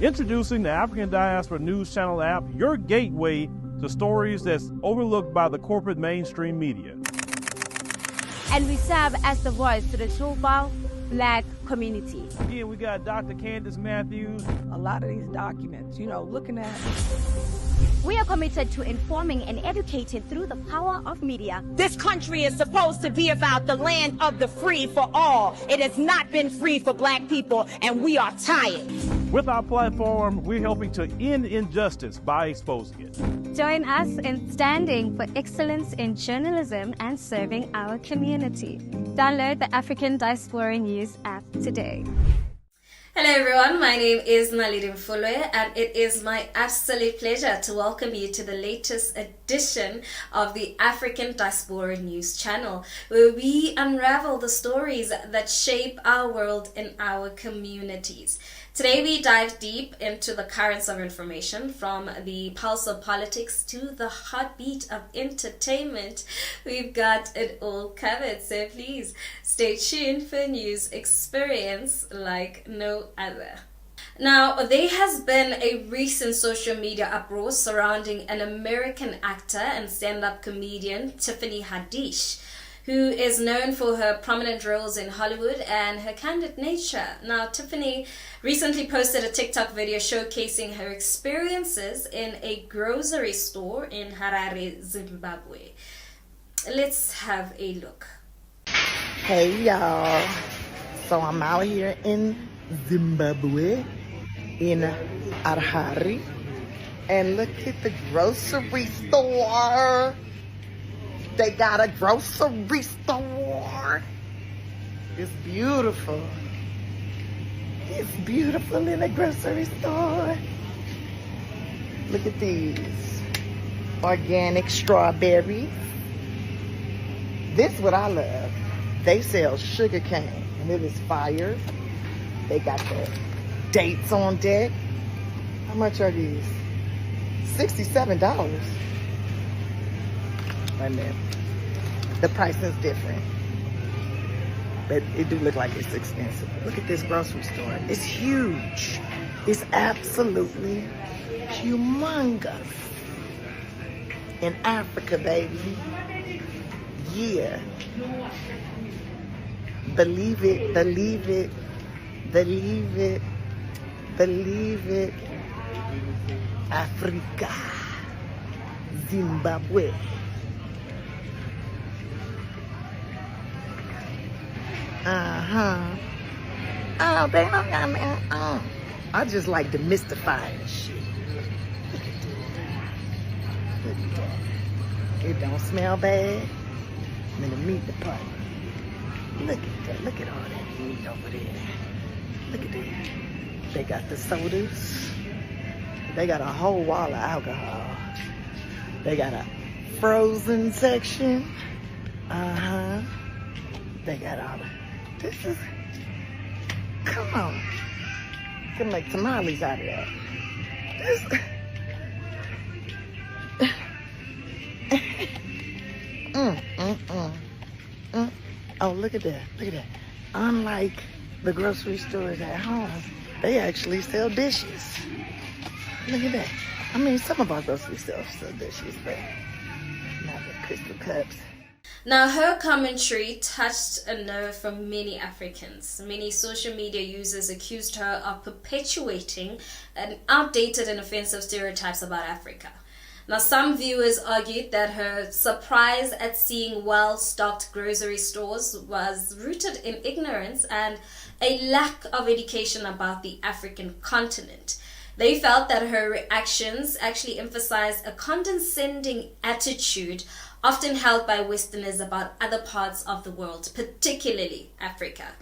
Introducing the African Diaspora News Channel app, your gateway to stories that's overlooked by the corporate mainstream media. And we serve as the voice to the Choctaw Black community. Again, we got Dr. Candace Matthews. A lot of these documents, looking at. We are committed to informing and educating through the power of media. This country is supposed to be about the land of the free for all. It has not been free for Black people, and we are tired. With our platform, we're helping to end injustice by exposing it. Join us in standing for excellence in journalism and serving our community. Download the African Diaspora News app today. Hello everyone, my name is Naledi Mfoloe and it is my absolute pleasure to welcome you to the latest edition of the African Diaspora News channel, where we unravel the stories that shape our world and our communities. Today we dive deep into the currents of information, from the pulse of politics to the heartbeat of entertainment. We've got it all covered, so please stay tuned for news experience like no other. Now, there has been a recent social media uproar surrounding an American actor and stand-up comedian, Tiffany Haddish, who is known for her prominent roles in Hollywood and her candid nature. Now, Tiffany recently posted a TikTok video showcasing her experiences in a grocery store in Harare, Zimbabwe. Let's have a look. Hey y'all, so I'm out here in Zimbabwe, in Harare, and look at the grocery store. They got a grocery store. It's beautiful. It's beautiful in a grocery store. Look at these organic strawberries. This is what I love. They sell sugar cane, and it is fire. They got the dates on deck. How much are these? $67. Wait a minute. The price is different, but it do look like it's expensive. Look at this grocery store. It's huge. It's absolutely humongous. In Africa, baby. Yeah. Believe it, believe it, believe it, believe it. Africa. Zimbabwe. Oh, they don't got me. I just like demystifying shit. Look at that. It don't smell bad. I'm in the meat department. Look at that. Look at all that meat over there. Look at that. They got the sodas. They got a whole wall of alcohol. They got a frozen section. They got all the... This is... Come on. You can make tamales out of that. This... Oh, look at that. Look at that. Unlike the grocery stores at home, they actually sell dishes. Look at that. I mean, some of our grocery stores sell dishes, but not the crystal cups. Now, her commentary touched a nerve for many Africans. Many social media users accused her of perpetuating an outdated and offensive stereotypes about Africa. Now, some viewers argued that her surprise at seeing well-stocked grocery stores was rooted in ignorance and a lack of education about the African continent. They felt that her reactions actually emphasized a condescending attitude often held by Westerners about other parts of the world, particularly Africa.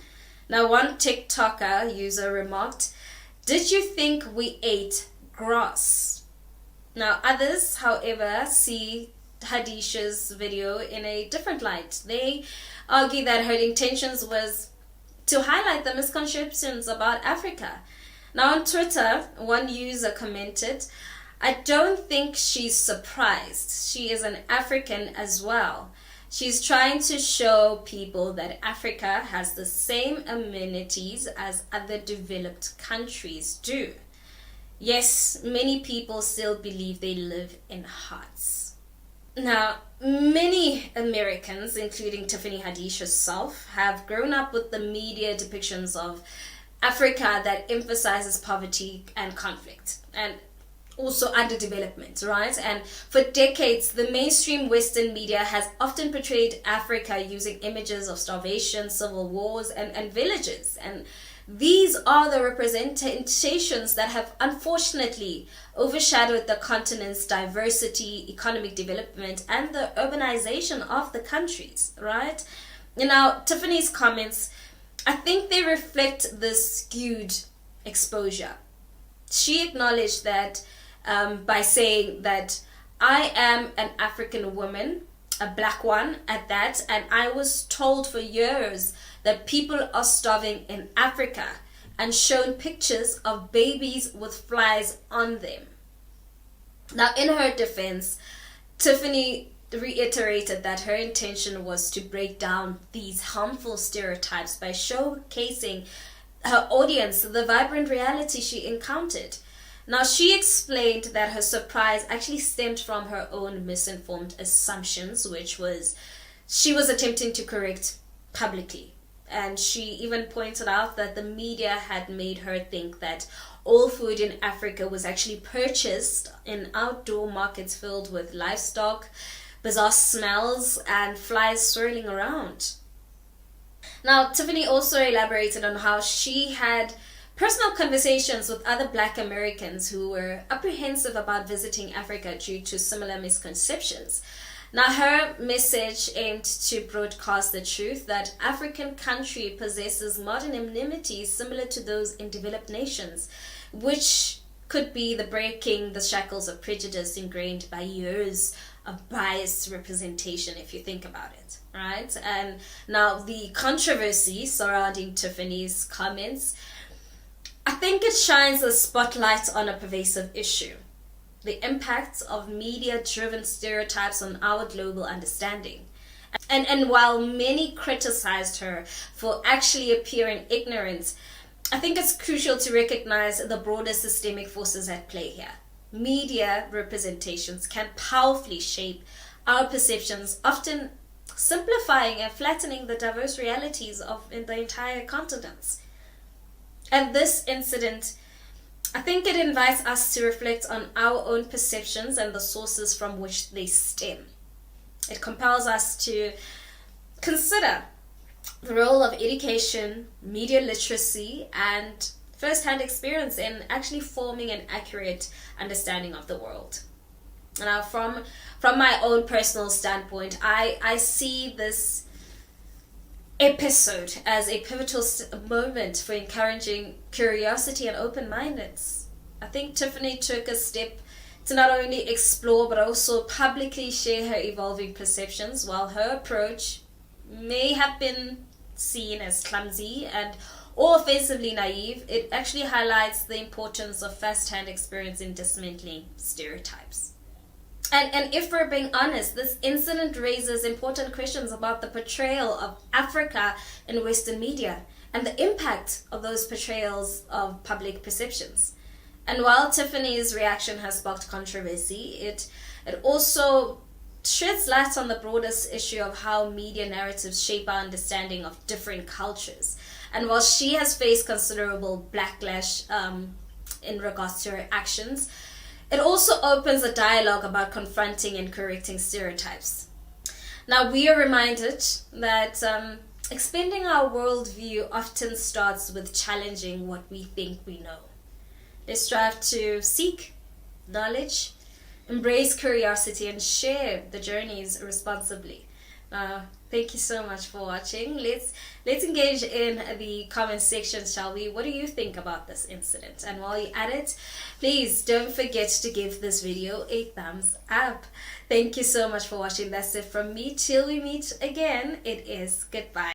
Now, one TikToker user remarked, "Did you think we ate grass?" Now, others, however, see Haddish's video in a different light. They argue that her intentions was to highlight the misconceptions about Africa. Now, on Twitter, one user commented, "I don't think she's surprised. She is an African as well. She's trying to show people that Africa has the same amenities as other developed countries do." Yes, many people still believe they live in huts. Now, many Americans, including Tiffany Haddish herself, have grown up with the media depictions of Africa that emphasizes poverty and conflict and also underdevelopment, right? And for decades, the mainstream Western media has often portrayed Africa using images of starvation, civil wars, and villages. And these are the representations that have unfortunately overshadowed the continent's diversity, economic development, and the urbanization of the countries, right? Now, Tiffany's comments, I think they reflect this skewed exposure. She acknowledged that by saying that I am an African woman, a black one at that, and I was told for years that people are starving in Africa, and shown pictures of babies with flies on them. Now, in her defense, Tiffany reiterated that her intention was to break down these harmful stereotypes by showcasing her audience the vibrant reality she encountered. Now, she explained that her surprise actually stemmed from her own misinformed assumptions, which was she was attempting to correct publicly. And she even pointed out that the media had made her think that all food in Africa was actually purchased in outdoor markets filled with livestock, bizarre smells, and flies swirling around. Now, Tiffany also elaborated on how she had personal conversations with other Black Americans who were apprehensive about visiting Africa due to similar misconceptions. Now, her message aimed to broadcast the truth that African country possesses modern amenities similar to those in developed nations, which could be the breaking the shackles of prejudice ingrained by years of biased representation, if you think about it, right? And now the controversy surrounding Tiffany's comments, I think it shines a spotlight on a pervasive issue: the impact of media-driven stereotypes on our global understanding. And while many criticized her for actually appearing ignorant, I think it's crucial to recognize the broader systemic forces at play here. Media representations can powerfully shape our perceptions, often simplifying and flattening the diverse realities of the entire continents. And this incident, I think it invites us to reflect on our own perceptions and the sources from which they stem. It compels us to consider the role of education, media literacy, and first-hand experience in actually forming an accurate understanding of the world. Now, from my own personal standpoint, I see this episode as a pivotal moment for encouraging curiosity and open-mindedness. I think Tiffany took a step to not only explore but also publicly share her evolving perceptions. While her approach may have been seen as clumsy and or offensively naive, it actually highlights the importance of first-hand experience in dismantling stereotypes. And if we're being honest, this incident raises important questions about the portrayal of Africa in Western media and the impact of those portrayals of public perceptions. And while Tiffany's reaction has sparked controversy, it also sheds light on the broadest issue of how media narratives shape our understanding of different cultures. And while she has faced considerable backlash in regards to her actions, it also opens a dialogue about confronting and correcting stereotypes. Now, we are reminded that expanding our worldview often starts with challenging what we think we know. Let's strive to seek knowledge, embrace curiosity, and share the journeys responsibly. Thank you so much for watching. Let's engage in the comment section, shall we? What do you think about this incident? And while you're at it, please don't forget to give this video a thumbs up. Thank you so much for watching. That's it from me. Till we meet again, it is goodbye.